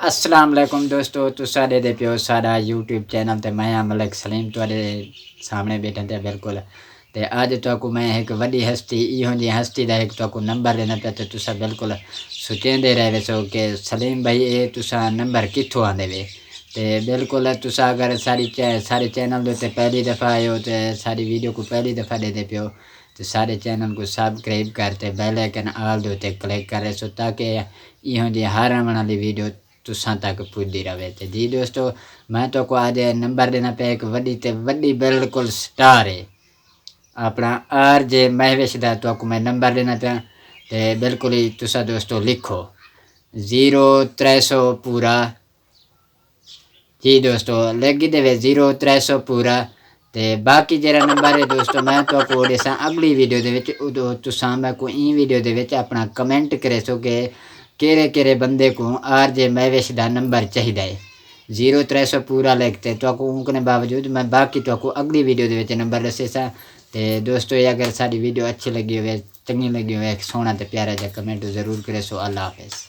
अस्सलाम वालेकुम दोस्तों, तुसा दे पियो साडा यूट्यूब चैनल ते मैं मलिक सलीम तुहाडे सामने बैठा ते बिल्कुल ते अज तुहाकू मैं एक वड्डी हस्ती इहो जी हस्ती दा एक तुहाकू नंबर देना पिया ते तुसा बिल्कुल सोचेंदे रह वैसो कि सलीम भाई ये तुसा नंबर कित्थों आंदे वे ते बिल्कुल तुसा अगर सारे चैनल दे उत्ते पहली दफ़ा आए हो ते सारी वीडियो को पहली दफ़ा दे पियो तो सारे चैनल को सब्सक्राइब करते बेल आइकन आल दे उत्ते क्लिक करे सो ताकि इहो जी हर आने वाली वीडियो तुसा तक पुजदी रहे। तो जी दोस्तों मैं तो को आज नंबर देना पे एक वड्डी ते वड्डी बिल्कुल स्टार है अपना आर जे महवेश दा तो को मैं नंबर देना पे ते बिल्कुल ही तुसा दोस्तों लिखो 0300 पूरा। जी दोस्तों लगी देवे 0300 पूरा ते बाकी जरा नंबर है दोस्तों मैं तो को देसा अगली वीडियो दे विच उदो तुसा मैं को ई वीडियो दे विच अपना कमेंट करे सो के केरे बंदे को आर जे महवेश का नंबर चाहिए 0300 पूरा लिखते तो उनके बावजूद मैं बाकी तो अगली वीडियो के नंबर दसे सा। तो दोस्तों अगर सारी वीडियो अच्छी लगी हो चंगी लगी हो सोना तो प्यारा जा कमेंट जरूर करे सो। अल्लाह हाफिज़।